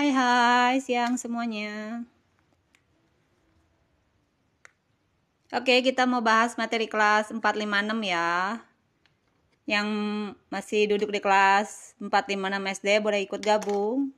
Hai siang semuanya. Oke, kita mau bahas materi kelas 456 ya. Yang masih duduk di kelas 456 SD boleh ikut gabung.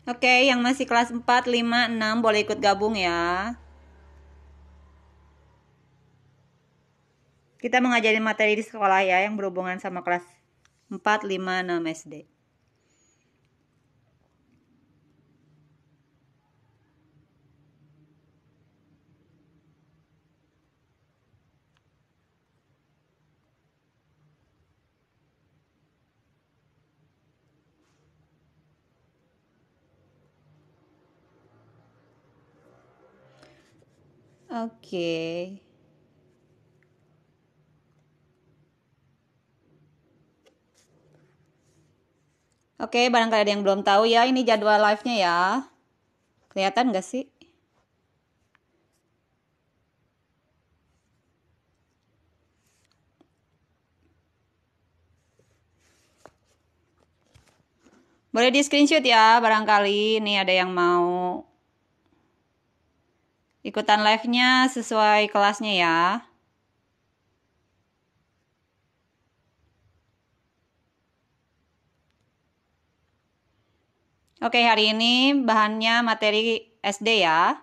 Oke, yang masih kelas 4, 5, 6 boleh ikut gabung ya. Kita mengajarin materi di sekolah ya yang berhubungan sama kelas 4, 5, 6 SD. Oke. Oke, barangkali ada yang belum tahu ya, ini jadwal live-nya ya. Kelihatan nggak sih? Boleh di screenshot ya, barangkali ini ada yang mau ikutan live-nya sesuai kelasnya ya. Oke, hari ini bahannya materi SD ya.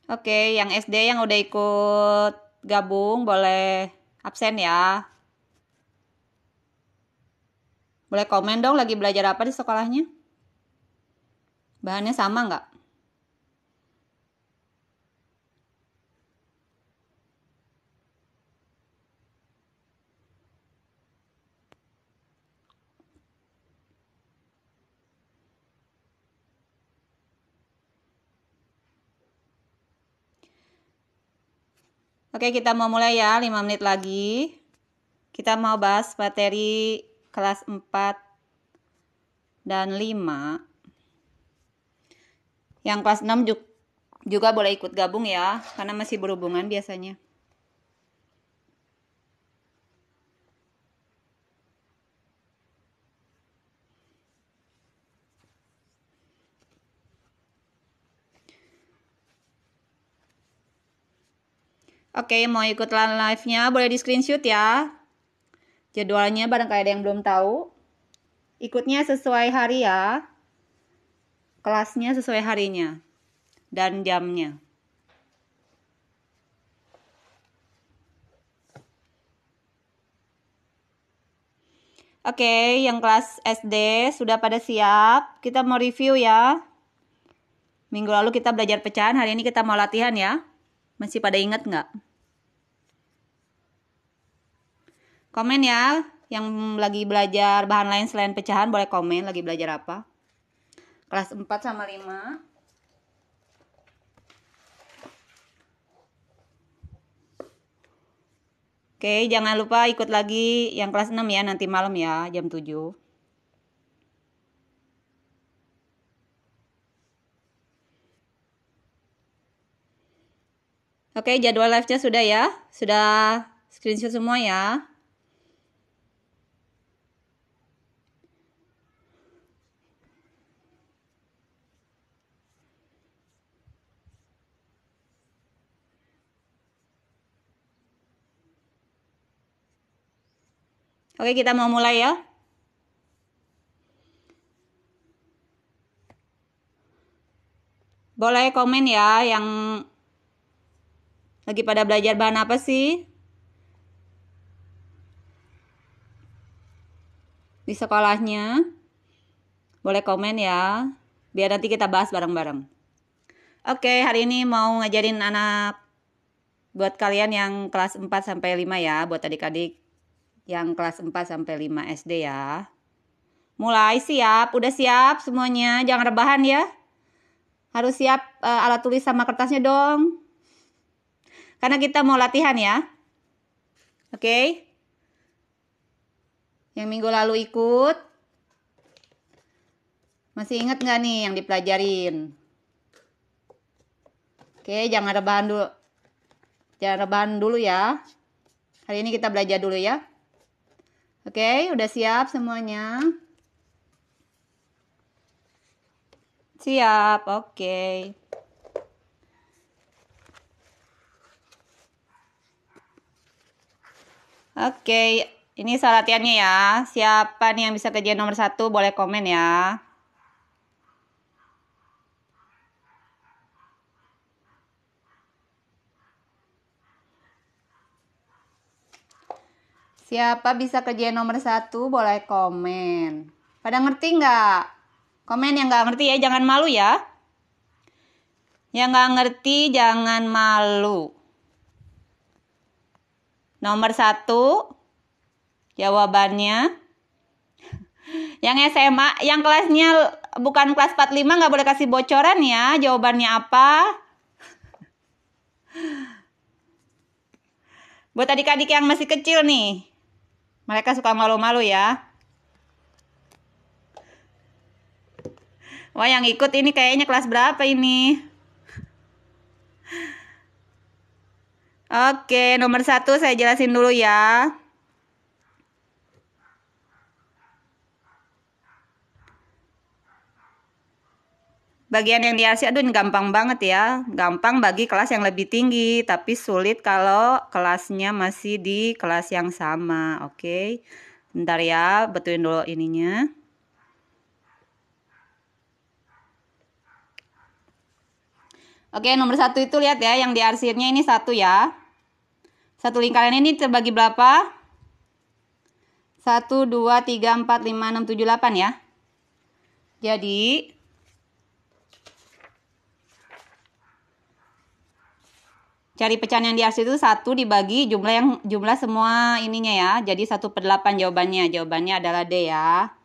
Oke, yang SD yang udah ikut gabung boleh absen ya. Boleh komen dong lagi belajar apa di sekolahnya? Bahannya sama nggak? Oke, kita mau mulai ya, 5 menit lagi. Kita mau bahas materi kelas 4 dan 5. Yang kelas 6 juga boleh ikut gabung ya, karena masih berhubungan biasanya. Oke, mau ikut live-nya boleh di screenshot ya. Jadwalnya barangkali ada yang belum tahu. Ikutnya sesuai hari ya. Kelasnya sesuai harinya dan jamnya. Oke, yang kelas SD sudah pada siap. Kita mau review ya. Minggu lalu kita belajar pecahan, hari ini kita mau latihan ya. Masih pada ingat nggak? Komen ya, yang lagi belajar bahan lain selain pecahan boleh komen lagi belajar apa. Kelas 4 sama 5. Oke, jangan lupa ikut lagi yang kelas 6 ya, nanti malam ya, jam 7. Oke, jadwal live-nya sudah ya? Sudah screenshot semua ya? Oke, kita mau mulai ya. Boleh komen ya yang lagi pada belajar bahan apa sih di sekolahnya. Boleh komen ya, biar nanti kita bahas bareng-bareng. Oke, hari ini mau ngajarin anak buat kalian yang kelas 4 sampai 5 ya, buat adik-adik yang kelas 4 sampai 5 SD ya. Mulai, siap? Udah siap semuanya? Jangan rebahan ya. Harus siap alat tulis sama kertasnya dong. Karena kita mau latihan ya. Oke? Yang minggu lalu ikut. Masih ingat nggak nih yang dipelajarin? Oke, jangan rebahan dulu. Jangan rebahan dulu ya. Hari ini kita belajar dulu ya. Oke, udah siap semuanya? Siap, oke. Oke, ini soal latihannya ya. Siapa nih yang bisa kerjain nomor 1 boleh komen ya. Siapa bisa kerjain nomor 1 boleh komen. Pada ngerti nggak? Komen yang nggak ngerti ya, jangan malu ya. Yang nggak ngerti jangan malu. Nomor 1 jawabannya. Yang SMA, yang kelasnya bukan kelas 45 nggak boleh kasih bocoran ya. Jawabannya apa? Buat adik-adik yang masih kecil nih. Mereka suka malu-malu ya. Wah, yang ikut ini kayaknya kelas berapa ini? Oke, nomor 1 saya jelasin dulu ya. Bagian yang diarsi, aduh ini gampang banget ya. Gampang bagi kelas yang lebih tinggi, tapi sulit kalau kelasnya masih di kelas yang sama. Oke, bentar ya, betulin dulu ininya. Oke, nomor 1 itu lihat ya, yang diarsirnya ini 1 ya. Satu lingkaran ini terbagi berapa? 1, 2, 3, 4, 5, 6, 7, 8 ya. Jadi cari pecahan yang diarsir itu 1 dibagi jumlah semua ininya ya. Jadi 1/8 jawabannya. Jawabannya adalah D ya.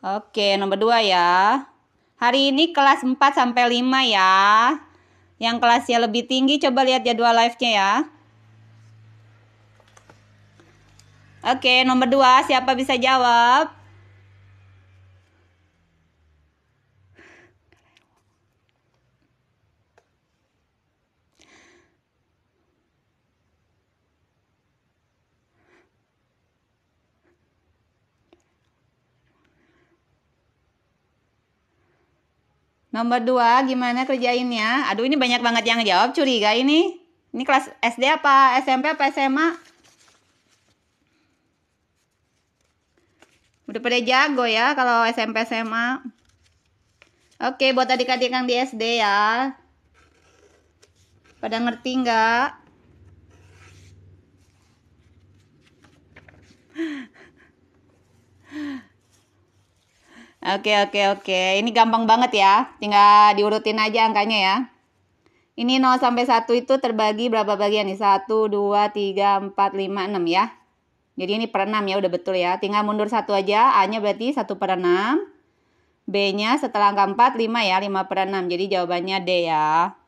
Oke, nomor 2 ya. Hari ini kelas 4 sampai 5 ya. Yang kelasnya lebih tinggi coba lihat jadwal live-nya ya. Oke, nomor 2 siapa bisa jawab? Nomor 2 gimana kerjainnya? Aduh ini banyak banget yang jawab, curiga ini. Ini kelas SD apa SMP apa SMA? Udah pada jago ya kalau SMP SMA. Oke, buat adik-adik yang di SD ya. Pada ngerti nggak? Oke. Ini gampang banget ya. Tinggal diurutin aja angkanya ya. Ini 0 sampai 1 itu terbagi berapa bagian nih? 1, 2, 3, 4, 5, 6 ya. Jadi ini per 6 ya, udah betul ya. Tinggal mundur 1 aja. A-nya berarti 1/6. B-nya setelah angka 4, 5 ya. 5/6. Jadi jawabannya D ya.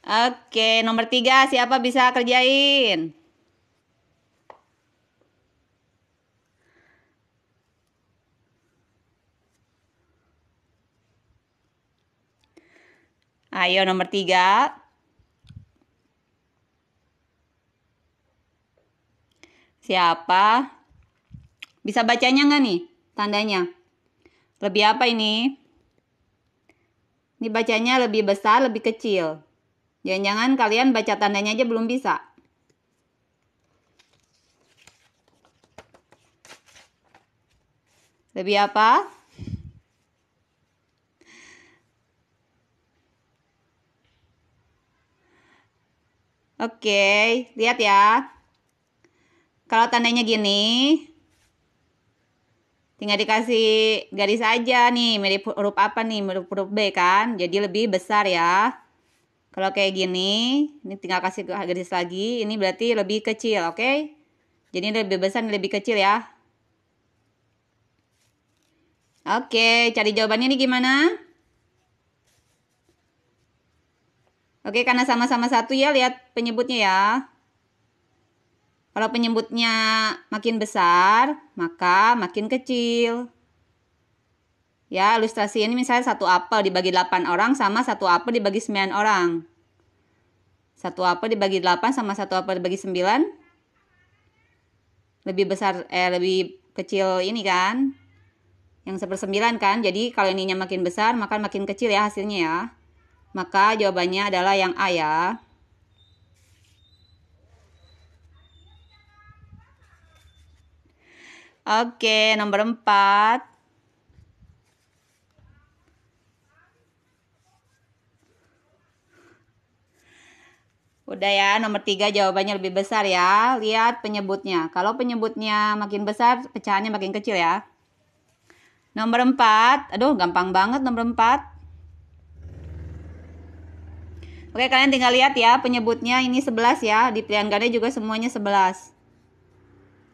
Oke, nomor 3 siapa bisa kerjain? Ayo nomor 3. Siapa? Bisa bacanya nggak nih tandanya? Lebih apa ini? Ini bacanya lebih besar, lebih kecil. Jangan-jangan kalian baca tandanya aja belum bisa. Lebih apa? Oke, lihat ya. Kalau tandanya gini, tinggal dikasih garis aja nih, mirip huruf apa nih, mirip huruf B kan, jadi lebih besar ya. Kalau kayak gini, ini tinggal kasih garis lagi, ini berarti lebih kecil, oke? Jadi lebih besar, ini lebih kecil ya. Oke, cari jawabannya ini gimana? Oke, karena sama-sama satu ya, lihat penyebutnya ya. Kalau penyebutnya makin besar, maka makin kecil. Ya, ilustrasi ini misalnya satu apel dibagi 8 orang sama satu apel dibagi 9 orang. Satu apel dibagi 8 sama satu apel dibagi 9. Lebih besar, lebih kecil ini kan. Yang 1/9 kan. Jadi kalau ininya makin besar, maka makin kecil ya hasilnya ya. Maka jawabannya adalah yang A ya. Oke, nomor 4. Udah ya, nomor 3 jawabannya lebih besar ya. Lihat penyebutnya. Kalau penyebutnya makin besar, pecahannya makin kecil ya. Nomor 4. Aduh, gampang banget nomor 4. Oke, kalian tinggal lihat ya. Penyebutnya ini 11 ya. Di pilihan ganda juga semuanya 11.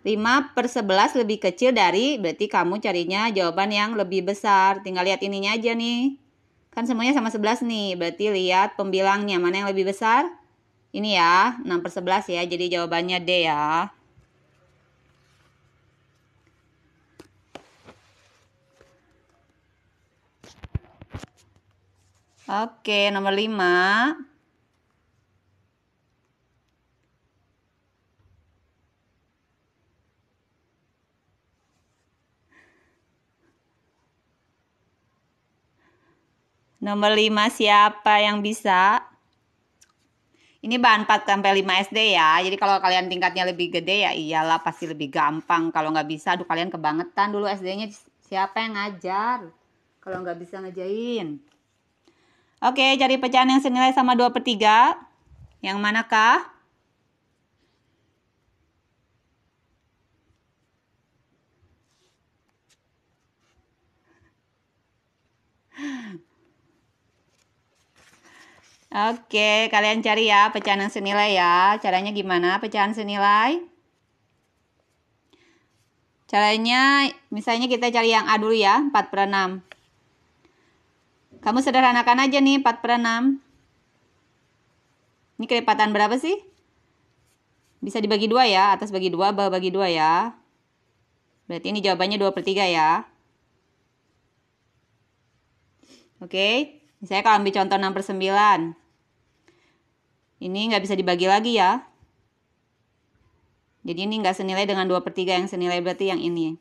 5/11 lebih kecil dari, berarti kamu carinya jawaban yang lebih besar. Tinggal lihat ininya aja nih. Kan semuanya sama 11 nih. Berarti lihat pembilangnya. Mana yang lebih besar? Ini ya, 6/11 ya. Jadi jawabannya D ya. Oke, nomor 5. Nomor 5 siapa yang bisa? Ini bahan 4-5 SD ya. Jadi kalau kalian tingkatnya lebih gede ya iyalah pasti lebih gampang. Kalau nggak bisa, aduh kalian kebangetan dulu SD-nya siapa yang ngajar. Kalau nggak bisa ngejain. Oke, cari pecahan yang senilai sama 2/3. Yang manakah? Oke, kalian cari ya pecahan yang senilai ya. Caranya gimana pecahan senilai? Caranya, misalnya kita cari yang A dulu ya, 4/6. Kamu sederhanakan aja nih 4/6. Ini kelipatan berapa sih? Bisa dibagi 2 ya, atas bagi 2, bawah bagi 2 ya. Berarti ini jawabannya 2/3 ya. Oke, misalnya kalau ambil contoh 6/9. Ini nggak bisa dibagi lagi ya. Jadi ini nggak senilai dengan 2/3, yang senilai berarti yang ini.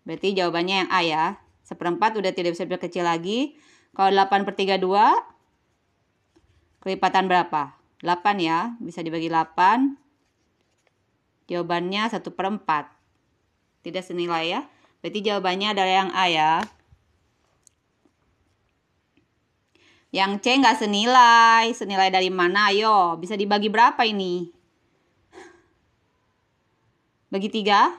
Berarti jawabannya yang A ya. 1/4 udah tidak bisa berkecil lagi. Kalau 8/32, kelipatan berapa? 8 ya, bisa dibagi 8. Jawabannya 1/4. Tidak senilai ya. Berarti jawabannya adalah yang A ya. Yang C nggak senilai. Senilai dari mana? Ayo, bisa dibagi berapa ini? Bagi 3?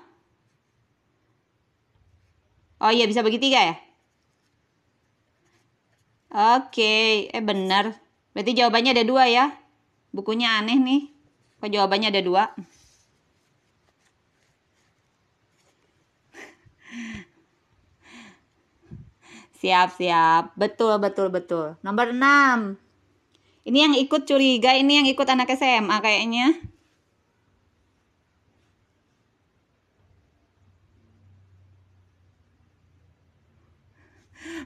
Oh iya, bisa bagi 3 ya? Oke, bener. Berarti jawabannya ada 2 ya. Bukunya aneh nih. Kok jawabannya ada 2? Siap. Betul. Nomor 6. Ini yang ikut curiga, ini yang ikut anak SMA kayaknya.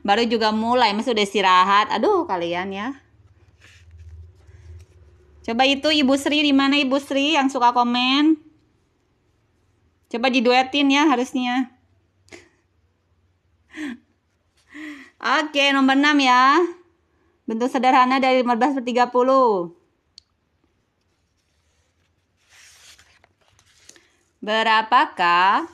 Baru juga mulai, masih udah istirahat. Aduh, kalian ya. Coba itu Ibu Sri, di mana Ibu Sri yang suka komen? Coba diduetin ya harusnya. Oke, nomor 6 ya. Bentuk sederhana dari 15/30. Berapakah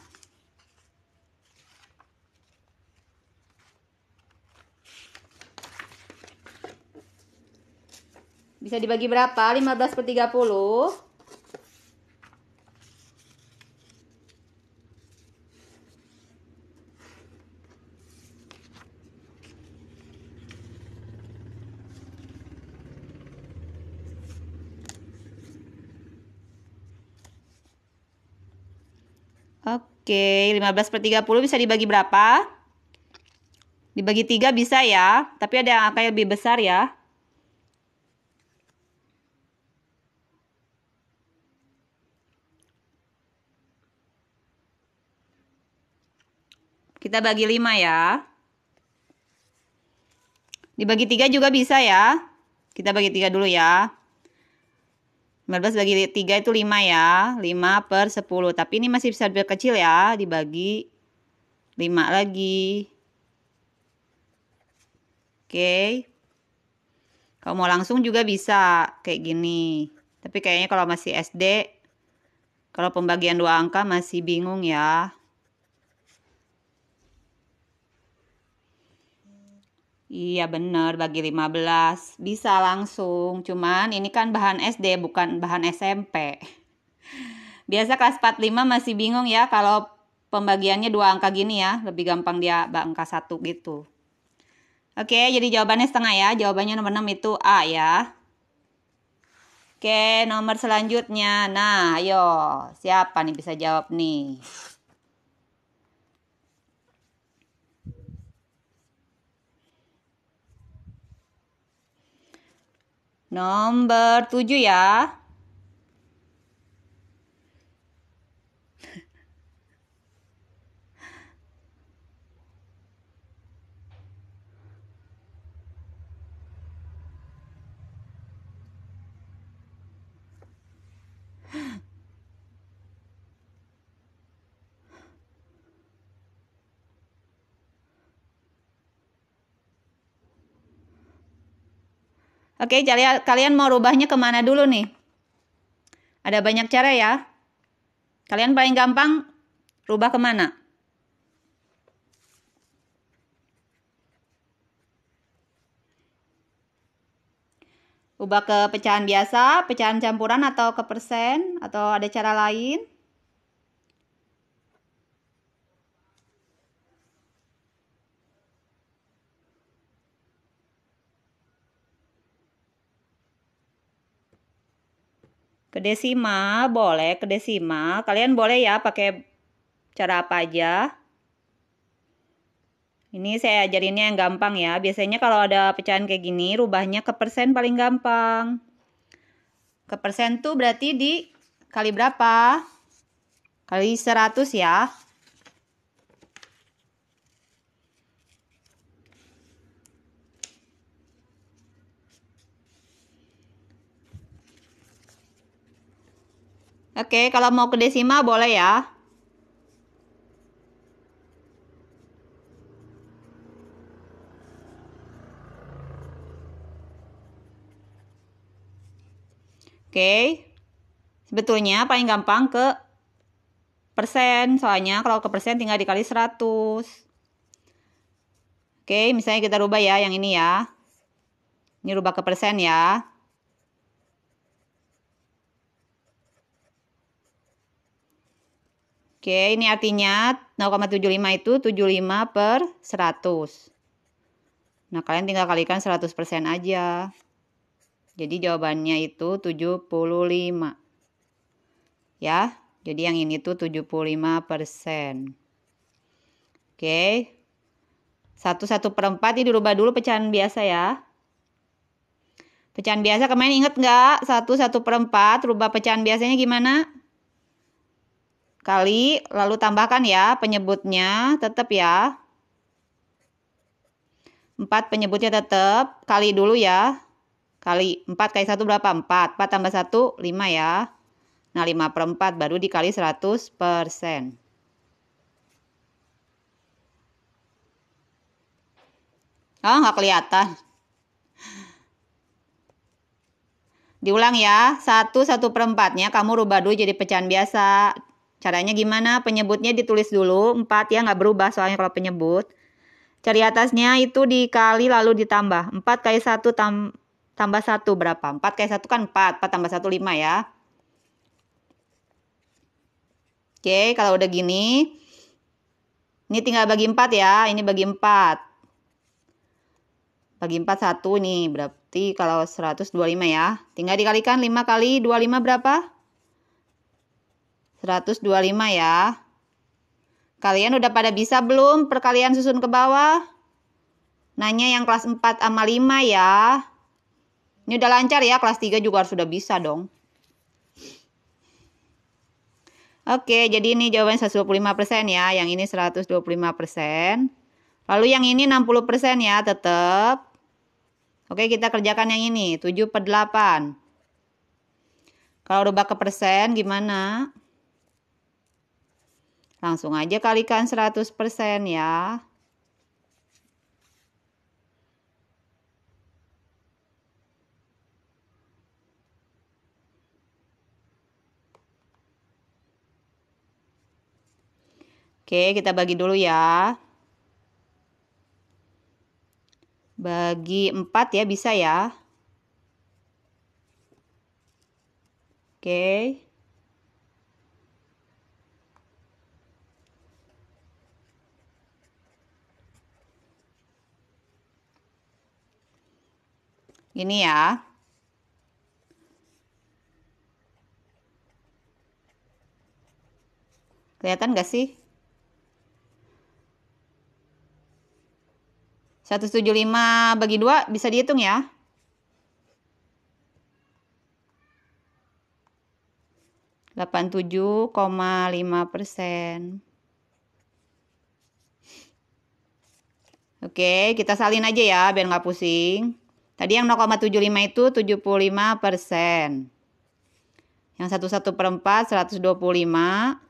bisa dibagi berapa? 15/30. Oke, 15/30 bisa dibagi berapa? Dibagi 3 bisa ya, tapi ada angka yang lebih besar ya. Kita bagi 5 ya. Dibagi 3 juga bisa ya. Kita bagi 3 dulu ya. 15 bagi 3 itu 5 ya. 5/10. Tapi ini masih bisa lebih kecil ya. Dibagi 5 lagi. Oke. Kalau mau langsung juga bisa. Kayak gini. Tapi kayaknya kalau masih SD, kalau pembagian 2 angka masih bingung ya. Iya bener, bagi 15. Bisa langsung. Cuman ini kan bahan SD, bukan bahan SMP. Biasa kelas 45 masih bingung ya kalau pembagiannya 2 angka gini ya. Lebih gampang dia angka 1 gitu. Oke, jadi jawabannya setengah ya. Jawabannya nomor 6 itu A ya. Oke, nomor selanjutnya. Nah, ayo. Siapa nih bisa jawab nih? Nomor 7 ya. Oke, kalian mau rubahnya kemana dulu nih? Ada banyak cara ya. Kalian paling gampang rubah kemana? Ubah ke pecahan biasa, pecahan campuran, atau ke persen, atau ada cara lain? Ke desimal, boleh ke desimal. Kalian boleh ya pakai cara apa aja. Ini saya ajarinnya yang gampang ya. Biasanya kalau ada pecahan kayak gini, rubahnya ke persen paling gampang. Ke persen tuh berarti dikali berapa? Kali 100 ya. Oke, kalau mau ke desimal boleh ya. Oke. Sebetulnya paling gampang ke persen. Soalnya kalau ke persen tinggal dikali 100. Oke, misalnya kita rubah ya yang ini ya. Ini rubah ke persen ya. Oke, ini artinya 0,75 itu 75/100. Nah, kalian tinggal kalikan 100% aja. Jadi jawabannya itu 75. Ya, jadi yang ini tuh 75%. Oke. 1/4 ini dirubah dulu pecahan biasa ya. Pecahan biasa kemarin inget nggak? 1/4 rubah pecahan biasanya gimana? Kali, lalu tambahkan ya penyebutnya, tetap ya. 4 penyebutnya tetap, kali dulu ya. Kali 4 kali 1 berapa? 4. 4 tambah 1, 5 ya. Nah, 5/4 baru dikali 100%. Oh, nggak kelihatan. Diulang ya, 1/4-nya kamu rubah dulu jadi pecahan biasa. Caranya gimana? Penyebutnya ditulis dulu, 4 ya, nggak berubah soalnya kalau penyebut. Cari atasnya itu dikali lalu ditambah. 4 kali 1 tambah 1 berapa? 4 kali 1 kan 4. 4 tambah 1, 5 ya. Oke, kalau udah gini. Ini tinggal bagi 4 ya. Ini bagi 4. Bagi 4 1 nih. Berarti kalau 125 ya. Tinggal dikalikan 5 kali 25 berapa? 125 ya. Kalian udah pada bisa belum perkalian susun ke bawah? Nanya yang kelas 4 sama 5 ya. Ini udah lancar ya, kelas 3 juga harus sudah bisa dong. Oke, jadi ini jawabannya 125% ya. Yang ini 125%. Lalu yang ini 60% ya, tetap. Oke, kita kerjakan yang ini. 7/8. Kalau rubah ke persen gimana? Langsung aja kalikan 100% ya. Oke, kita bagi dulu ya. Bagi 4 ya, bisa ya. Oke. Gini ya. Kelihatan gak sih? 175 bagi 2 bisa dihitung ya. 87,5%. Oke, kita salin aja ya biar nggak pusing. Tadi yang 0,75 itu 75%. Yang 1/1/4 125.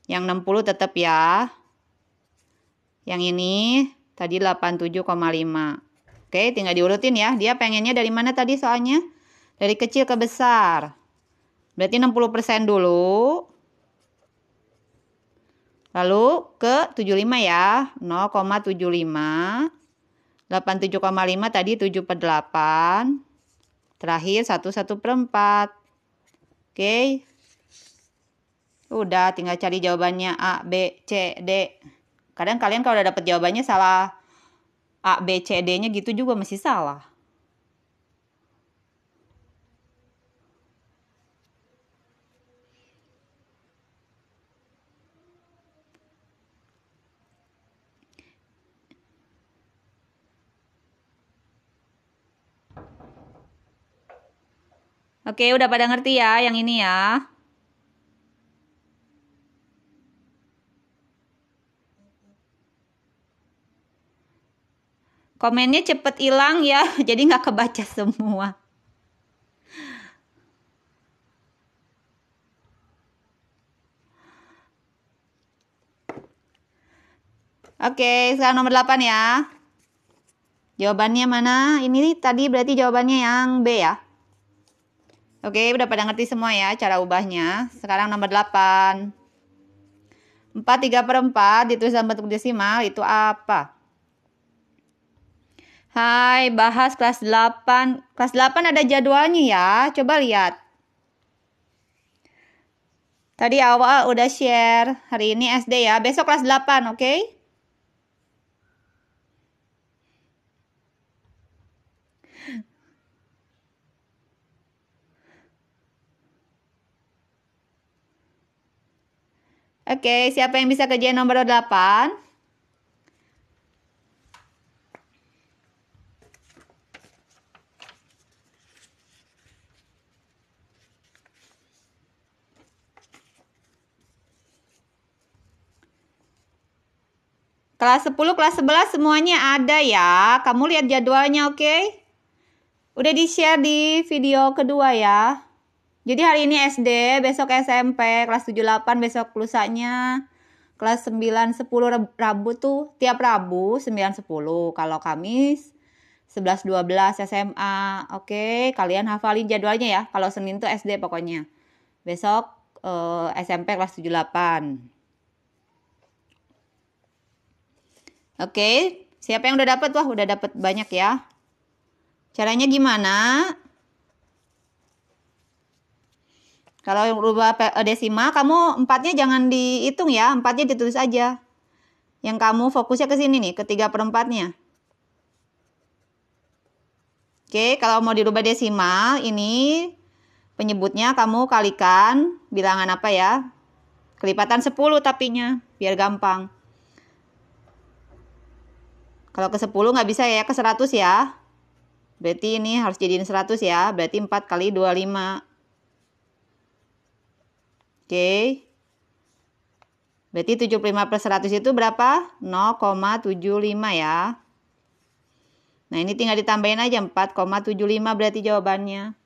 Yang 60 tetap ya. Yang ini tadi 87,5. Oke, tinggal diurutin ya. Dia pengennya dari mana tadi soalnya? Dari kecil ke besar. Berarti 60% dulu. Lalu ke 75 ya. 0,75. 87,5 tadi 7/8. Terakhir 1/1/4. Oke. Udah, tinggal cari jawabannya A, B, C, D. Kadang kalian kalau udah dapet jawabannya salah A, B, C, D-nya gitu juga masih salah. Oke, udah pada ngerti ya yang ini ya. Komennya cepet hilang ya, jadi nggak kebaca semua. Oke, sekarang nomor 8 ya. Jawabannya mana? Ini tadi berarti jawabannya yang B ya. Oke, udah pada ngerti semua ya cara ubahnya. Sekarang nomor 8. 4/3/4 ditulis dalam bentuk desimal itu apa? Hai, bahas kelas 8. Kelas 8 ada jadwalnya ya. Coba lihat. Tadi awal udah share. Hari ini SD ya. Besok kelas 8, oke? Oke, siapa yang bisa kerjain nomor 8? Kelas 10, kelas 11 semuanya ada ya. Kamu lihat jadwalnya, oke? Udah di-share di video kedua ya. Jadi hari ini SD, besok SMP, kelas 7, 8, besok lusanya. Kelas 9, 10, Rabu tuh tiap Rabu 9, 10. Kalau Kamis 11, 12 SMA. Oke, kalian hafalin jadwalnya ya. Kalau Senin tuh SD pokoknya. Besok SMP kelas 7, 8. Oke, siapa yang udah dapat? Wah, udah dapat banyak ya. Caranya gimana? Kalau yang rubah desimal, kamu 4-nya jangan dihitung ya. 4-nya ditulis aja. Yang kamu fokusnya ke sini nih, ke 3/4-nya. Oke, kalau mau dirubah desimal, ini penyebutnya kamu kalikan bilangan apa ya? Kelipatan 10 tapinya, biar gampang. Kalau ke 10 nggak bisa ya, ke 100 ya. Berarti ini harus jadiin 100 ya, berarti 4 kali 25. Oke. Berarti 75 per 100 itu berapa? 0,75 ya. Nah, ini tinggal ditambahin aja 4,75 berarti jawabannya.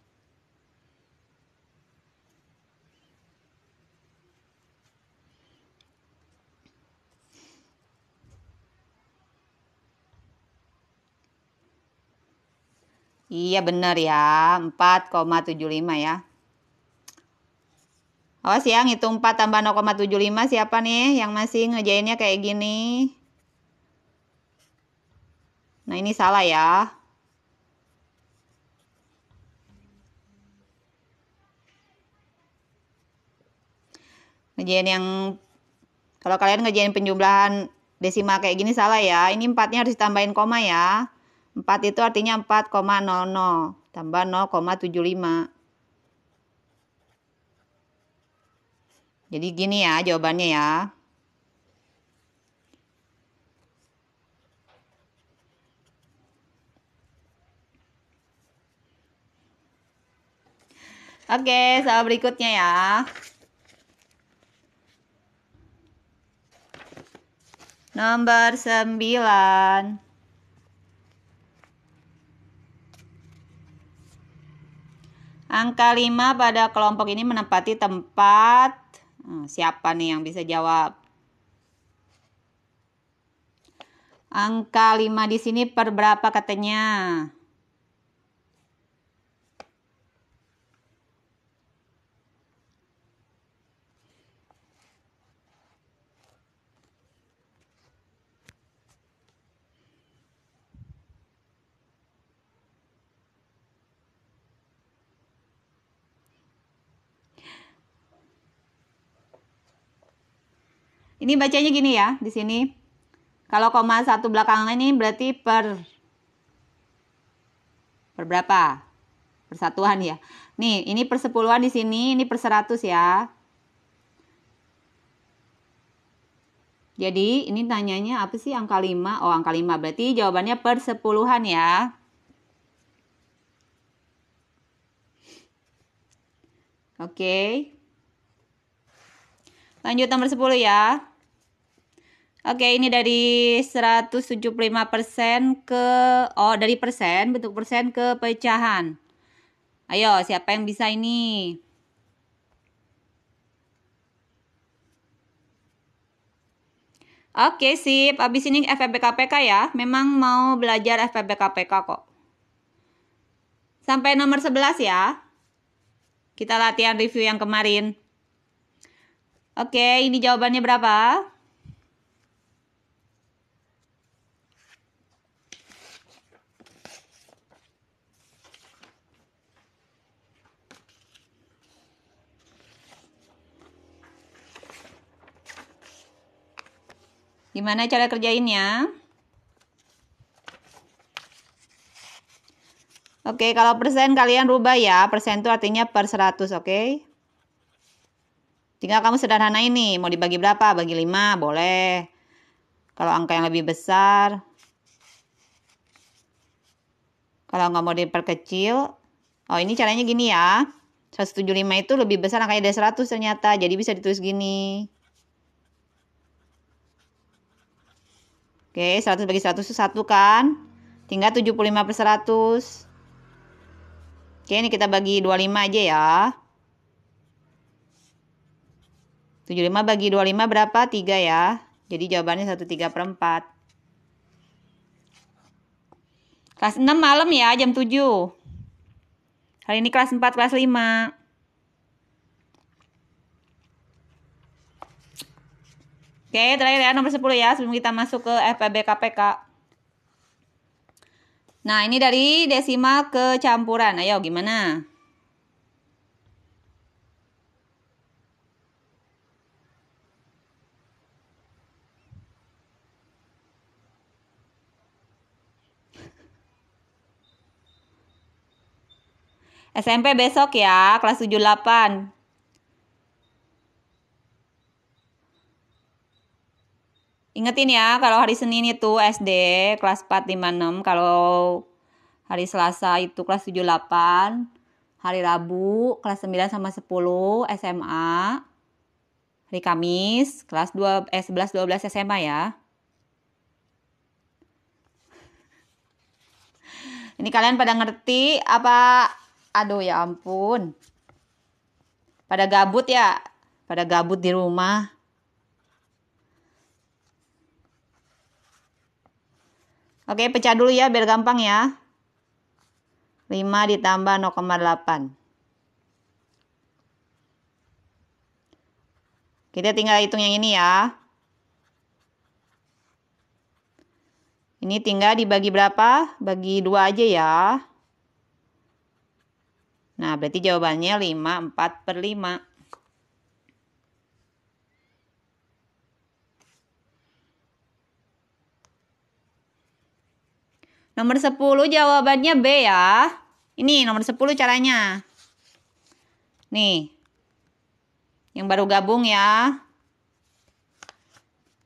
Iya benar ya, 4,75 ya. Awas ya, ngitung 4 tambah 0,75 siapa nih yang masih ngerjainnya kayak gini? Nah, ini salah ya. Ngerjain yang, kalau kalian ngerjain penjumlahan desimal kayak gini salah ya. Ini 4-nya harus ditambahin koma ya. 4 itu artinya 4,00 tambah 0,75. Jadi gini ya jawabannya ya. Oke, soal berikutnya ya. Nomor 9. Angka 5 pada kelompok ini menempati tempat. Siapa nih yang bisa jawab? Angka 5 di sini per berapa katanya? Ini bacanya gini ya, di sini. Kalau koma 1 belakangan ini berarti per berapa? Persatuan ya. Nih, ini persepuluhan di sini, ini per 100 ya. Jadi, ini tanyanya apa sih angka 5? Oh, angka 5. Berarti jawabannya per sepuluhan ya. Oke. Lanjut nomor 10 ya. Oke, ini dari 175% ke, dari persen, bentuk persen ke pecahan. Ayo, siapa yang bisa ini? Oke, sip. Abis ini FEB-KPK ya. Memang mau belajar FEB-KPK kok. Sampai nomor 11 ya. Kita latihan review yang kemarin. Oke, ini jawabannya berapa? Gimana cara kerjainnya? Oke, kalau persen kalian rubah ya. Persen itu artinya per 100, oke? Tinggal kamu sederhanain nih. Mau dibagi berapa? Bagi 5, boleh. Kalau angka yang lebih besar. Kalau nggak mau diperkecil. Oh, ini caranya gini ya. 175 itu lebih besar angkanya dari 100 ternyata. Jadi bisa ditulis gini. Oke, 100 bagi 100 itu 1 kan. Tinggal 75 per 100. Oke, ini kita bagi 25 aja ya. 75 bagi 25 berapa? 3 ya. Jadi jawabannya 1/3/4. Kelas 6 malam ya, jam 7. Hari ini kelas 4, kelas 5. Oke, terakhir ya nomor 10 ya sebelum kita masuk ke FEB-KPK. Nah, ini dari desimal ke campuran. Ayo, gimana? SMP besok ya, kelas 78. Ingetin ya, kalau hari Senin itu SD kelas 4, 5, 6. Kalau hari Selasa itu kelas 7, 8. Hari Rabu kelas 9 sama 10 SMA. Hari Kamis kelas 11, 12 SMA ya. Ini kalian pada ngerti apa? Aduh ya ampun. Pada gabut ya? Pada gabut di rumah. Oke, pecah dulu ya biar gampang ya. 5 ditambah 0,8. Kita tinggal hitung yang ini ya. Ini tinggal dibagi berapa? Bagi 2 aja ya. Nah, berarti jawabannya 5, 4/5. Nomor 10 jawabannya B ya. Ini nomor 10 caranya. Nih. Yang baru gabung ya.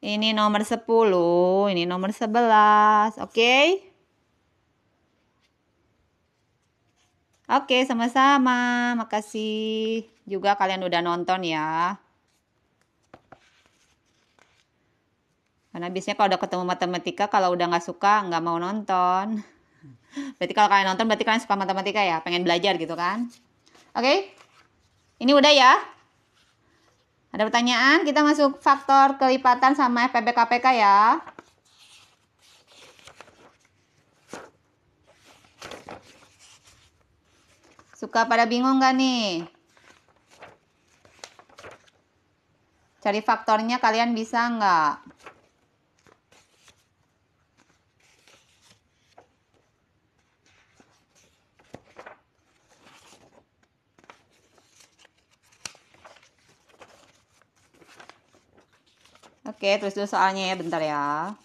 Ini nomor 10, ini nomor 11. Oke? Oke, sama-sama. Makasih juga kalian udah nonton ya. Karena biasanya kalau udah ketemu matematika, kalau udah nggak suka, nggak mau nonton. Berarti kalau kalian nonton, berarti kalian suka matematika ya, pengen belajar gitu kan. Oke? Ini udah ya. Ada pertanyaan? Kita masuk faktor kelipatan sama FPB KPK ya. Suka pada bingung nggak nih? Cari faktornya kalian bisa nggak? Oke, tulis dulu soalnya ya, bentar ya.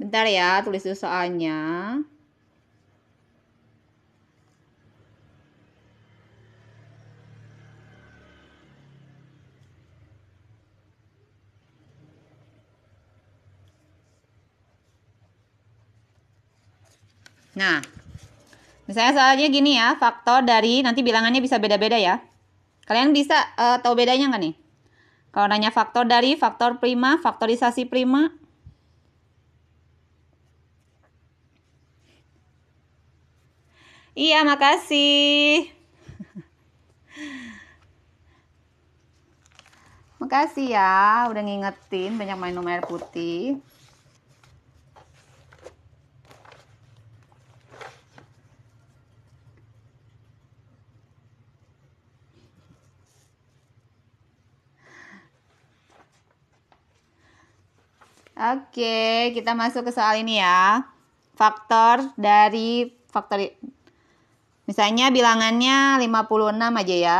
Bentar ya, tulis dulu soalnya. Nah, misalnya soalnya gini ya, faktor dari, nanti bilangannya bisa beda-beda ya. Kalian bisa tahu bedanya nggak nih? Kalau nanya faktor dari, faktor prima, faktorisasi prima. Iya, makasih. Makasih ya, udah ngingetin banyak minum air putih. Oke, kita masuk ke soal ini ya. Faktor dari faktor, misalnya bilangannya 56 aja ya.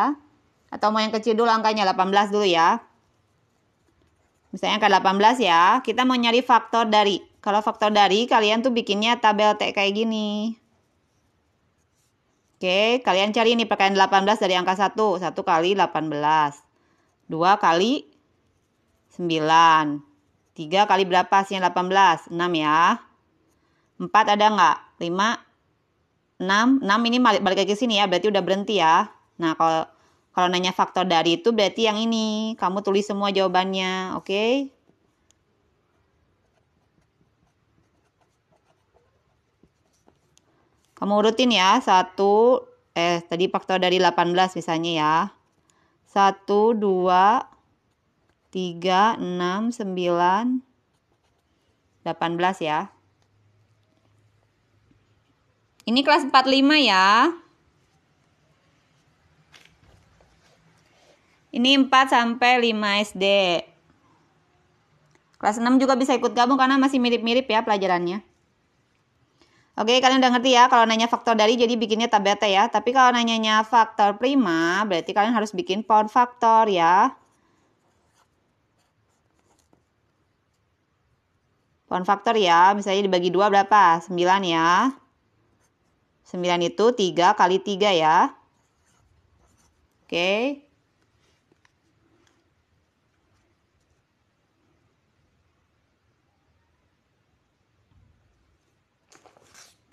Atau mau yang kecil dulu angkanya, 18 dulu ya. Misalnya angka 18 ya, kita mau nyari faktor dari. Kalau faktor dari, kalian tuh bikinnya tabel T kayak gini. Oke, kalian cari nih pakaian 18 dari angka 1. 1 kali 18. 2 kali 9. 3 kali berapa hasilnya 18? 6 ya. 4 ada nggak? 5, 6. 6 ini balik lagi ke sini ya, berarti udah berhenti ya. Nah, kalau nanya faktor dari itu berarti yang ini. Kamu tulis semua jawabannya, oke? Kamu urutin ya, tadi faktor dari 18 misalnya ya. 1, 2, 3, 6, 9, 18 ya. Ini kelas 45 ya. Ini 4 sampai 5 SD. Kelas 6 juga bisa ikut gabung karena masih mirip-mirip ya pelajarannya. Oke, kalian udah ngerti ya, kalau nanya faktor dari jadi bikinnya tab beta ya. Tapi kalau nanyanya faktor prima, berarti kalian harus bikin pound faktor ya. Pound faktor ya, misalnya dibagi 2 berapa? 9 ya. 9 itu 3 kali 3 ya. Oke.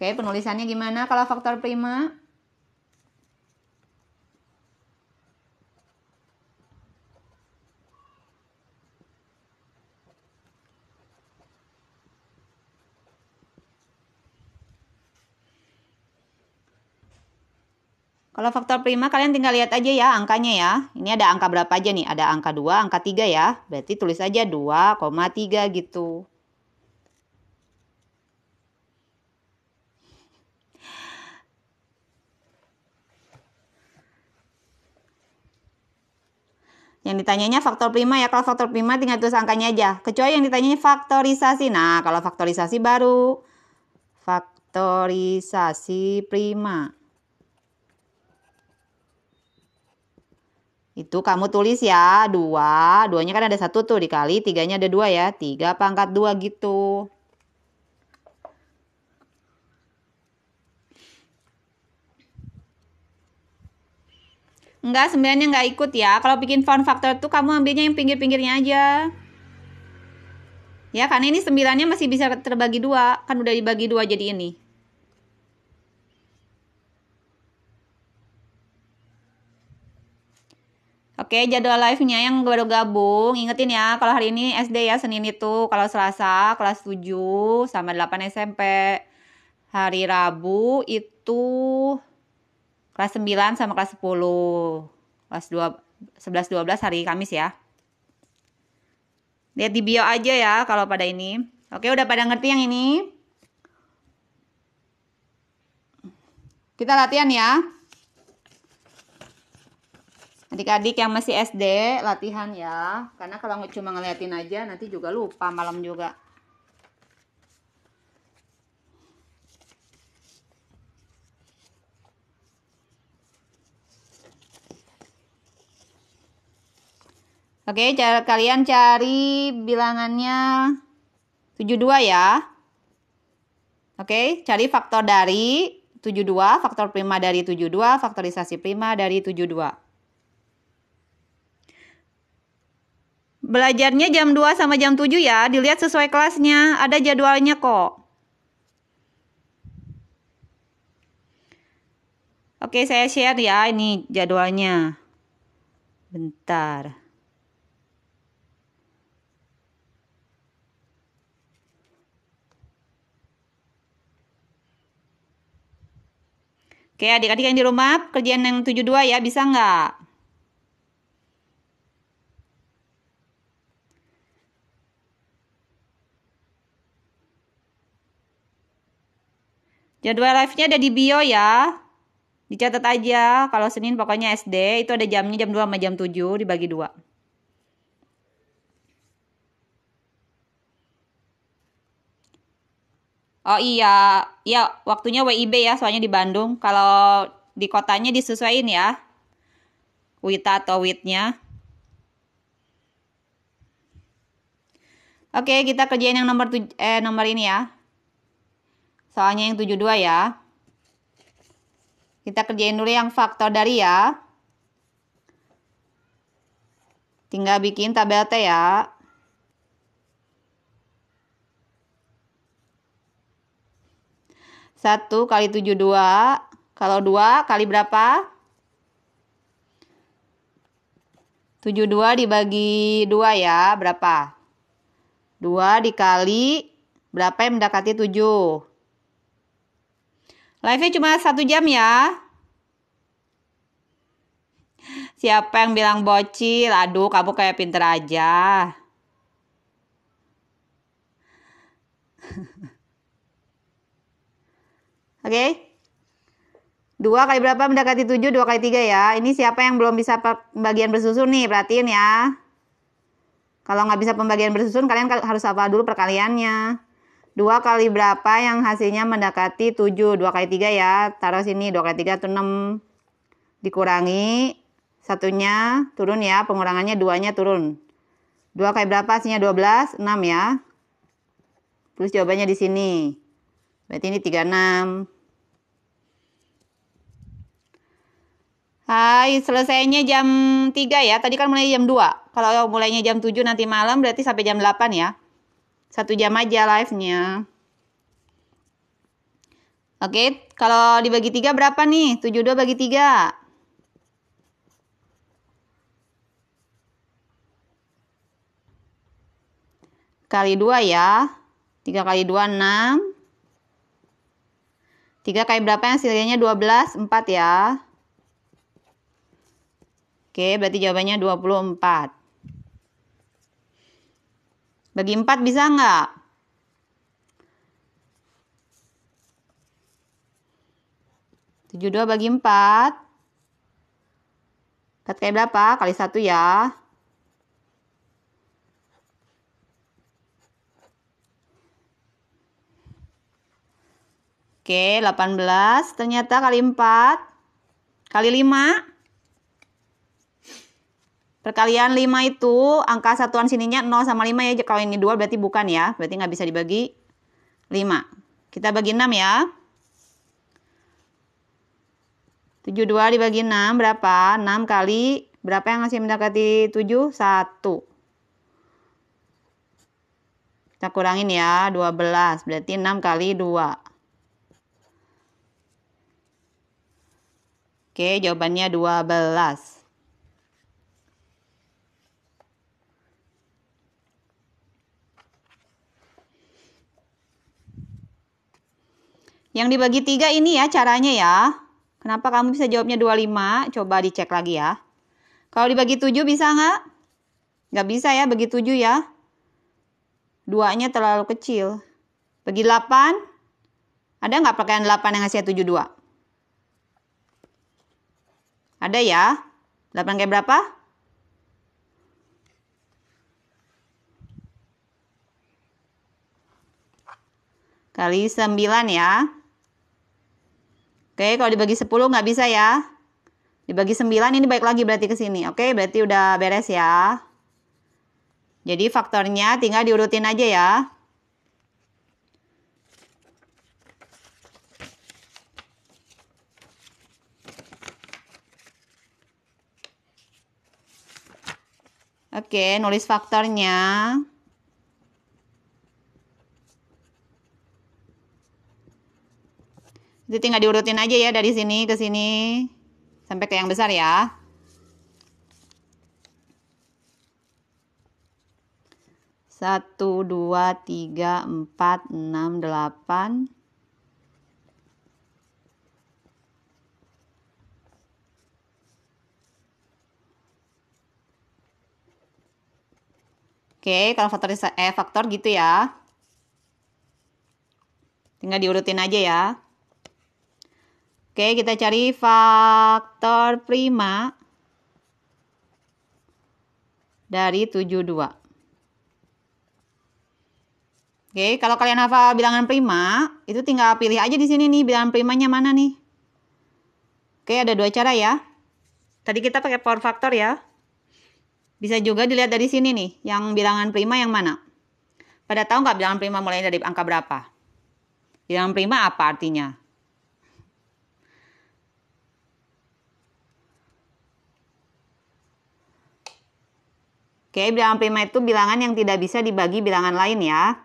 Oke, penulisannya gimana kalau faktor prima? Kalau faktor prima kalian tinggal lihat aja ya angkanya ya. Ini ada angka berapa aja nih? Ada angka 2, angka 3 ya. Berarti tulis aja 2,3 gitu. Yang ditanyanya faktor prima ya. Kalau faktor prima tinggal tulis angkanya aja. Kecuali yang ditanyanya faktorisasi. Nah, kalau faktorisasi baru faktorisasi prima. Itu kamu tulis ya 2. 2-nya kan ada 1 tuh dikali 3-nya ada 2 ya. 3 pangkat 2 gitu. Enggak, 9-nya enggak ikut ya. Kalau bikin pound faktor tuh kamu ambilnya yang pinggir-pinggirnya aja. Ya, karena ini 9-nya masih bisa terbagi 2. Kan udah dibagi 2 jadi ini. Oke, jadwal live-nya yang baru gabung. Ingetin ya, kalau hari ini SD ya, Senin itu. Kalau Selasa, kelas 7 sama 8 SMP. Hari Rabu itu kelas 9 sama kelas 10. Kelas 11, 12 hari Kamis ya. Lihat di bio aja ya kalau pada ini. Oke, udah pada ngerti yang ini? Kita latihan ya. Adik-adik yang masih SD, latihan ya. Karena kalau cuma ngeliatin aja, nanti juga lupa malam juga. Oke, kalian cari bilangannya 72 ya. Oke, cari faktor dari 72, faktor prima dari 72, faktorisasi prima dari 72. Belajarnya jam 2 sama jam 7 ya, dilihat sesuai kelasnya, ada jadwalnya kok. Oke, saya share ya, ini jadwalnya. Bentar. Oke, adik-adik yang di rumah, kerjaan yang 72 ya, bisa nggak? Jadwal live-nya ada di bio ya. Dicatat aja, kalau Senin pokoknya SD, itu ada jamnya jam 2 sama jam 7, dibagi 2. Oh iya, ya waktunya WIB ya, soalnya di Bandung. Kalau di kotanya disesuaiin ya, WITA atau WIT-nya. Oke, kita kerjain yang nomor ini ya. Soalnya yang 72 ya. Kita kerjain dulu yang faktor dari ya. Tinggal bikin tabel T ya. Satu kali 72. Kalau 2 kali berapa? 72 dibagi 2 ya, berapa? 2 dikali berapa yang mendekati 7? Live-nya cuma 1 jam ya. Siapa yang bilang bocil? Aduh, kamu kayak pinter aja. Oke? 2 kali berapa mendekati 7? 2 kali 3 ya. Ini siapa yang belum bisa pembagian bersusun nih? Perhatiin ya. Kalau nggak bisa pembagian bersusun, kalian harus hafal dulu perkaliannya. 2 kali berapa yang hasilnya mendekati 7? 2 kali 3 ya. Taruh sini. 2 kali 3 itu 6. Dikurangi. Satunya turun ya. Pengurangannya 2-nya turun. 2 kali berapa hasilnya? 12. 6 ya. Terus jawabannya di sini. Berarti ini 36. Hai, selesainya jam 3 ya. Tadi kan mulai jam 2. Kalau mulainya jam 7 nanti malam berarti sampai jam 8 ya. 1 jam aja live-nya. Oke, kalau dibagi 3 berapa nih? 72 bagi 3. Kali 2 ya. 3 kali 2, 6. 3 kali berapa yang hasilnya 12? 4 ya. Oke, berarti jawabannya 24. Bagi 4 bisa nggak? 72 bagi 4. 4 kali berapa? Kali 1 ya. Oke, 18. Ternyata kali 4. Kali 5. Perkalian 5 itu angka satuan sininya 0 sama 5 ya. Kalau ini 2 berarti bukan ya. Berarti nggak bisa dibagi 5. Kita bagi 6 ya. 72 dibagi 6 berapa? 6 kali berapa yang masih mendekati 7? 1. Kita kurangin ya. 12. Berarti 6 kali 2. Oke, jawabannya 12. Yang dibagi 3 ini ya caranya ya. Kenapa kamu bisa jawabnya 25? Coba dicek lagi ya. Kalau dibagi 7 bisa nggak? Nggak bisa ya, bagi 7 ya. 2-nya terlalu kecil. Bagi 8. Ada nggak perkalian 8 yang hasilnya 72? Ada ya. 8 kali berapa? Kali 9 ya. Oke, kalau dibagi 10 nggak bisa ya. Dibagi 9 ini balik lagi berarti ke sini. Oke, berarti udah beres ya. Jadi faktornya tinggal diurutin aja ya. Oke, nulis faktornya. Itu tinggal diurutin aja ya dari sini ke sini sampai ke yang besar ya. Satu, 2, 3, 4, 6, 8. Oke, kalau faktor gitu ya. Tinggal diurutin aja ya. Oke, kita cari faktor prima dari 72. Oke, kalau kalian hafal bilangan prima, itu tinggal pilih aja di sini nih bilangan primanya mana nih. Oke, ada 2 cara ya. Tadi kita pakai power factor ya. Bisa juga dilihat dari sini nih, yang bilangan prima yang mana. Pada tahu nggak bilangan prima mulai dari angka berapa? Bilangan prima apa artinya? Oke, bilangan prima itu bilangan yang tidak bisa dibagi bilangan lain ya.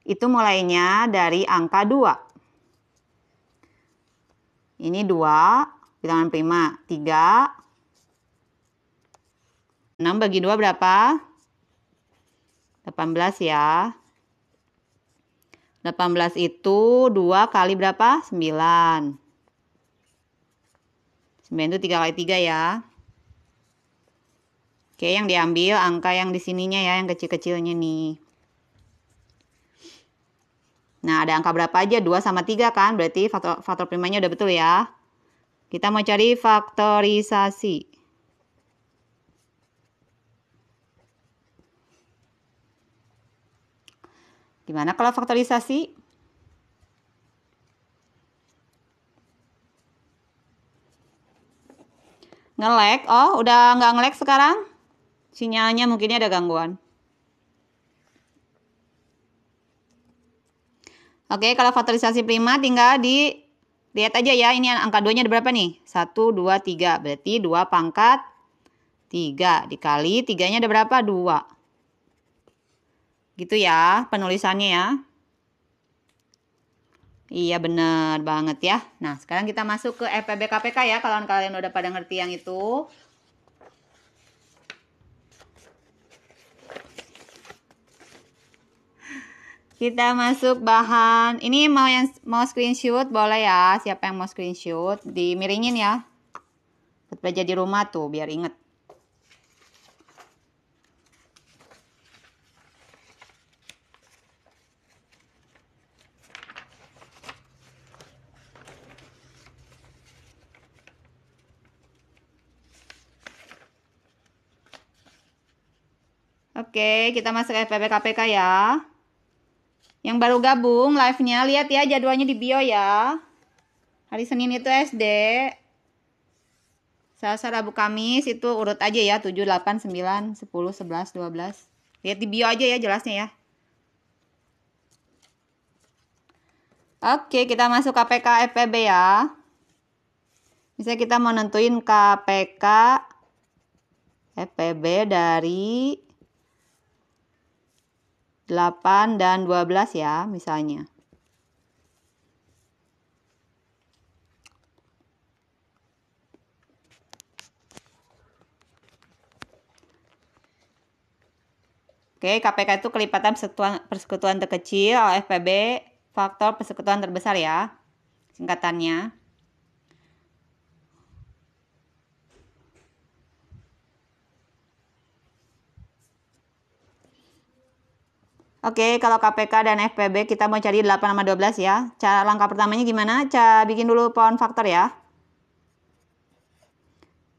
Itu mulainya dari angka 2. Ini 2, bilangan prima. 3. 6 bagi 2 berapa? 18 ya. 18 itu 2 kali berapa? 9. 9 itu 3 kali 3 ya. Oke, yang diambil angka yang di sininya ya, yang kecil-kecilnya nih. Nah, ada angka berapa aja? 2 sama 3 kan? Berarti faktor primanya udah betul ya. Kita mau cari faktorisasi. Gimana kalau faktorisasi? Nge-lag? Oh, udah nggak nge-lag sekarang? Sinyalnya mungkinnya ada gangguan. Oke, kalau faktorisasi prima tinggal lihat aja ya, ini angka 2-nya ada berapa nih? 1, 2, 3. Berarti 2 pangkat 3 dikali 3-nya ada berapa? 2. Gitu ya penulisannya ya. Iya bener banget ya. Nah sekarang kita masuk ke FPB KPK ya. Kalau kalian udah pada ngerti yang itu. Kita masuk bahan. Ini mau screenshot boleh ya. Siapa yang mau screenshot? Dimiringin ya. Buat belajar di rumah tuh biar inget. Oke, kita masuk FPB KPK ya. Yang baru gabung live-nya, lihat ya jadwalnya di bio ya. Hari Senin itu SD. Selasa, Rabu, Kamis itu urut aja ya. 7, 8, 9, 10, 11, 12. Lihat di bio aja ya jelasnya ya. Oke, kita masuk KPK FPB ya. Misalnya kita mau nentuin KPK FPB dari 8 dan 12 ya, misalnya. Oke, KPK itu kelipatan persekutuan terkecil, FPB faktor persekutuan terbesar ya, singkatannya. Oke, kalau KPK dan FPB kita mau cari 8 sama 12 ya. Cara langkah pertamanya gimana? Bikin dulu pohon faktor ya.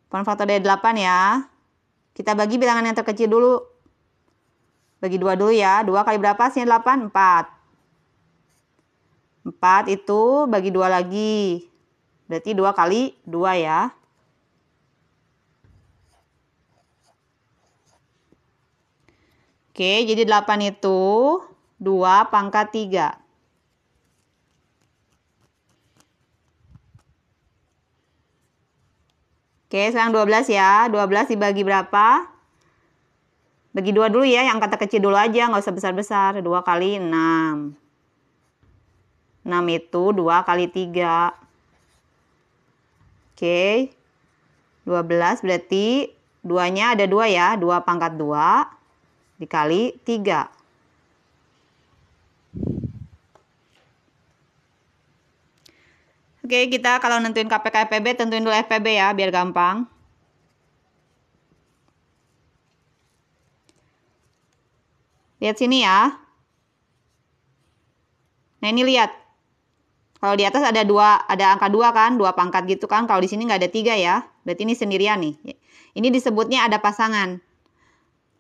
Pohon faktor dari 8 ya. Kita bagi bilangan yang terkecil dulu. Bagi 2 dulu ya. 2 kali berapa sih 8? 4. 4 itu bagi 2 lagi. Berarti 2 kali 2 ya. Oke, jadi 8 itu 2 pangkat 3. Oke, sekarang 12 ya. 12 dibagi berapa? Bagi 2 dulu ya, yang kata kecil dulu aja, nggak usah besar-besar. 2 kali 6. 6 itu 2 kali 3. Oke. 12 berarti 2-nya ada 2 ya. 2 pangkat 2 dikali 3. Oke, kita kalau nentuin KPK FPB tentuin dulu FPB ya, biar gampang. Lihat sini ya. Nah, ini lihat. Kalau di atas ada 2, ada angka 2 kan, 2 pangkat gitu kan. Kalau di sini nggak ada 3 ya. Berarti ini sendirian nih. Ini disebutnya ada pasangan.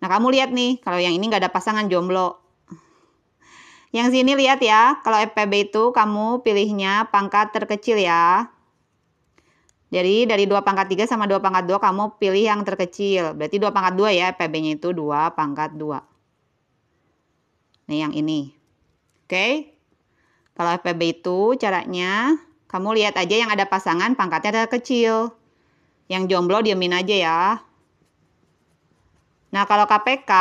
Nah, kamu lihat nih, kalau yang ini nggak ada pasangan, jomblo. Yang sini lihat ya, kalau FPB itu kamu pilihnya pangkat terkecil ya. Jadi dari 2 pangkat 3 sama 2 pangkat 2 kamu pilih yang terkecil. Berarti 2 pangkat 2 ya, FPB-nya itu 2 pangkat 2. Nah, yang ini. Oke. Kalau FPB itu caranya, kamu lihat aja yang ada pasangan pangkatnya terkecil. Yang jomblo diemin aja ya. Nah, kalau KPK,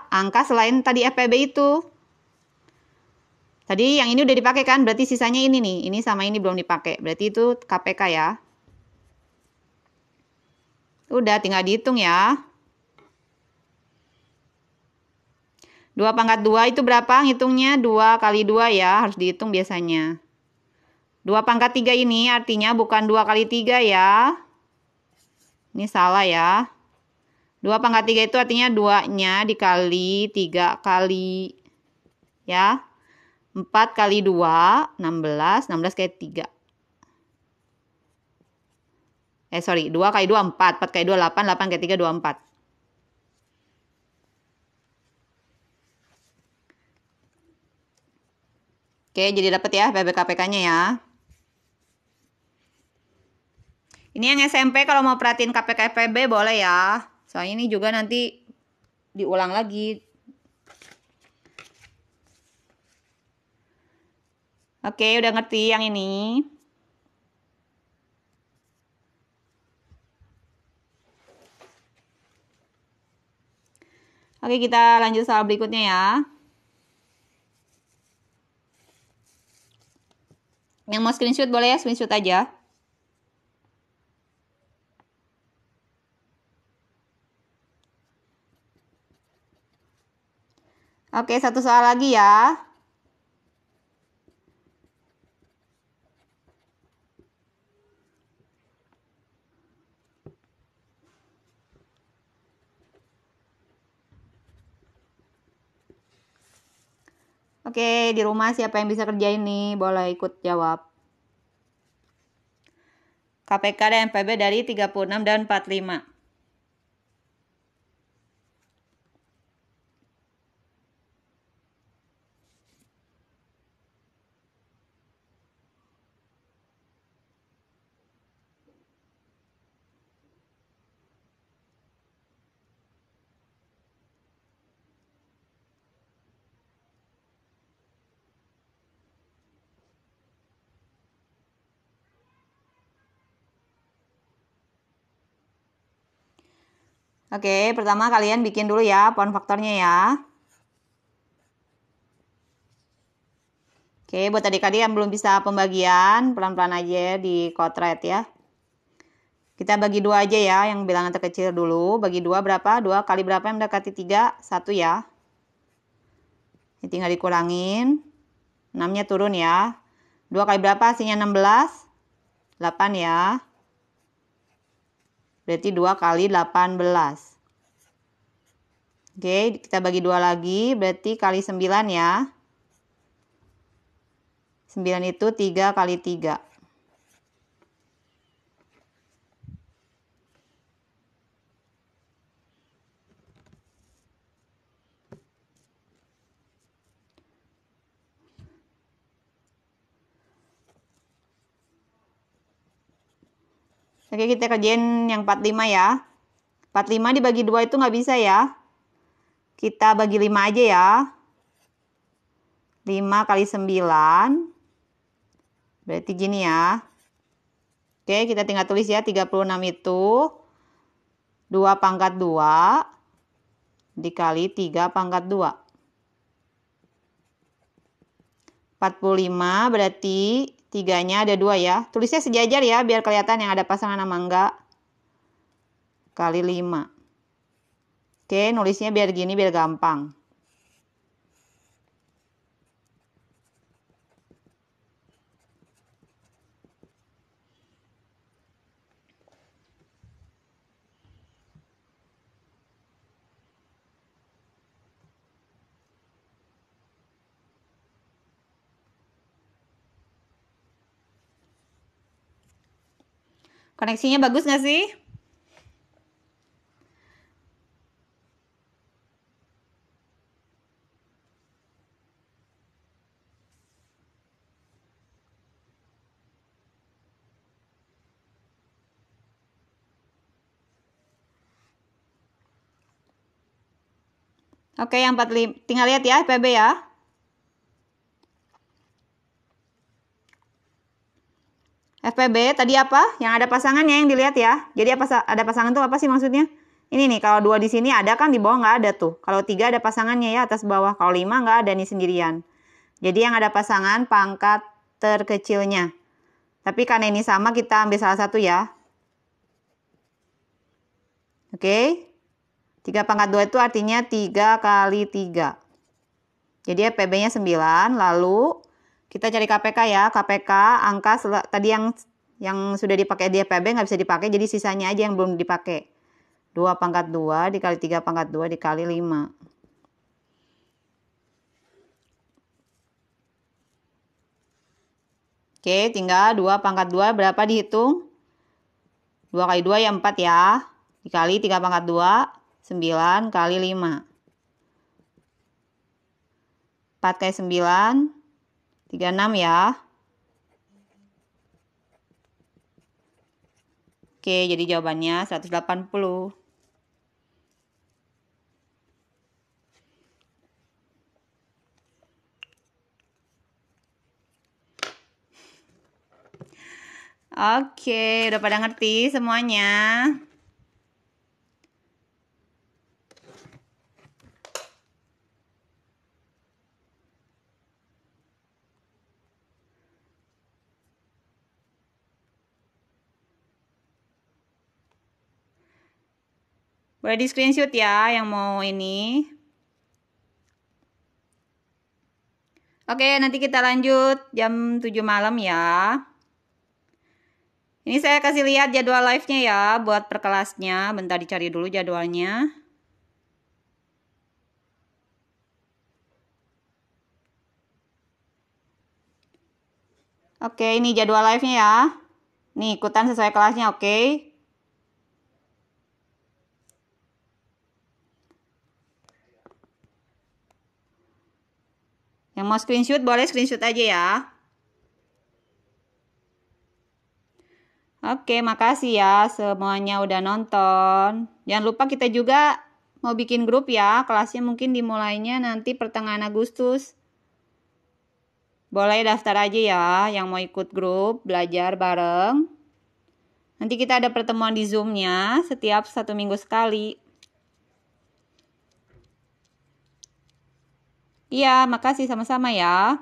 angka selain tadi FPB itu. Tadi yang ini udah dipakai kan, berarti sisanya ini nih. Ini sama ini belum dipakai. Berarti itu KPK ya. Udah, tinggal dihitung ya. 2 pangkat 2 itu berapa ngitungnya? 2 kali 2 ya, harus dihitung biasanya. 2 pangkat 3 ini artinya bukan 2 kali 3 ya. Ini salah ya. 2 pangkat 3 itu artinya 2-nya dikali 3 kali. Ya. 4 kali 2, 16. 16 kali 3. Sorry, 2 kali 2, 4. 4 kali 2, 8. 8 kali 3, 24. Oke, jadi dapat ya PB-KPK-nya ya. Ini yang SMP kalau mau perhatiin KPK FPB boleh ya. Soalnya ini juga nanti diulang lagi. Oke, udah ngerti yang ini. Oke, kita lanjut soal berikutnya ya. Yang mau screenshot boleh ya, screenshot aja. Oke, satu soal lagi ya. Oke, di rumah siapa yang bisa kerjain nih? Boleh ikut jawab. KPK dan MPB dari 36 dan 45. Oke, pertama kalian bikin dulu ya poin faktornya ya. Oke, buat adik-adik yang belum bisa pembagian, pelan-pelan aja di kotret ya. Kita bagi 2 aja ya, yang bilangan terkecil dulu. Bagi 2 berapa? 2 kali berapa yang mendekati 3? 1 ya. Ini tinggal dikurangin. 6-nya turun ya. 2 kali berapa? Hasilnya 16. 8 ya. Berarti 2 kali 18. Oke, kita bagi 2 lagi. Berarti kali 9 ya. 9 itu 3 kali 3. Oke, kita kerjain yang 45 ya. 45 dibagi 2 itu nggak bisa ya. Kita bagi 5 aja ya. 5 kali 9. Berarti gini ya. Oke, kita tinggal tulis ya. 36 itu 2 pangkat 2 dikali 3 pangkat 2. 45 berarti 3-nya ada 2 ya. Tulisnya sejajar ya biar kelihatan yang ada pasangan sama enggak. Kali 5. Oke, nulisnya biar gini biar gampang. Koneksinya bagus nggak sih? Oke, yang 45 tinggal lihat ya FPB ya. FPB tadi apa? Yang ada pasangannya yang dilihat ya. Jadi ada pasangan tuh apa sih maksudnya? Ini nih, kalau 2 di sini ada kan, di bawah nggak ada tuh. Kalau 3 ada pasangannya ya atas bawah. Kalau 5 nggak ada nih sendirian. Jadi yang ada pasangan pangkat terkecilnya. Tapi karena ini sama kita ambil salah satu ya. Oke. 3 pangkat 2 itu artinya 3 kali 3. Jadi FPB-nya 9. Lalu kita cari KPK ya. KPK angka tadi yang sudah dipakai di FPB nggak bisa dipakai. Jadi sisanya aja yang belum dipakai. 2 pangkat 2 dikali 3 pangkat 2 dikali 5. Oke, tinggal 2 pangkat 2 berapa dihitung? 2 kali 2 ya 4 ya. Dikali 3 pangkat 2, 9 kali 5. 4 kali 9, 36 ya. Oke, jadi jawabannya 180. Oke, udah pada ngerti semuanya? Boleh di screenshot ya yang mau ini. Oke, nanti kita lanjut jam 7 malam ya. Ini saya kasih lihat jadwal live-nya ya buat per kelasnya. Bentar dicari dulu jadwalnya. Oke, ini jadwal live-nya ya. Nih, ikutan sesuai kelasnya, oke? Yang mau screenshot boleh screenshot aja ya. Oke, makasih ya semuanya udah nonton. Jangan lupa kita juga mau bikin grup ya. Kelasnya mungkin dimulainya nanti pertengahan Agustus. Boleh daftar aja ya yang mau ikut grup belajar bareng. Nanti kita ada pertemuan di Zoom-nya setiap 1 minggu sekali. Iya, makasih sama-sama ya.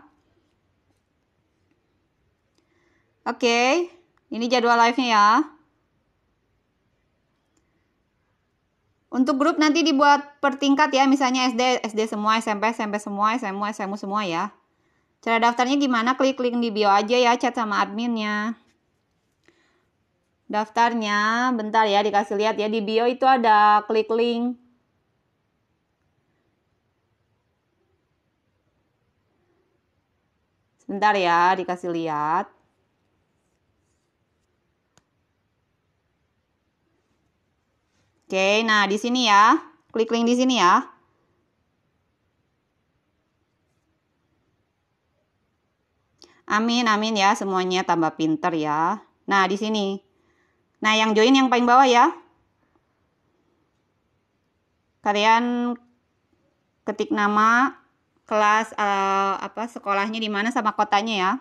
Oke, ini jadwal live-nya ya. Untuk grup nanti dibuat per tingkat ya, misalnya SD semua, SMP semua, SMU semua ya. Cara daftarnya gimana? Klik link di bio aja ya, chat sama adminnya. Daftarnya, bentar ya dikasih lihat ya, di bio itu ada klik link. Sebentar ya, dikasih lihat. Oke, nah di sini ya, klik link di sini ya. Amin, amin ya semuanya tambah pinter ya. Nah di sini. Nah yang join yang paling bawah ya. Kalian ketik nama, kelas, sekolahnya di mana sama kotanya ya.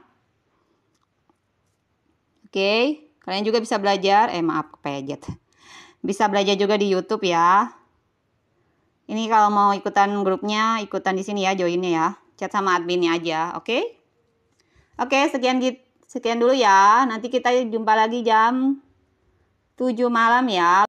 Oke, kalian juga bisa belajar. Maaf kepejet. Bisa belajar juga di YouTube ya. Ini kalau mau ikutan grupnya, ikutan di sini ya, joinnya ya. Chat sama adminnya aja, oke? Oke, sekian dulu ya. Nanti kita jumpa lagi jam 7 malam ya.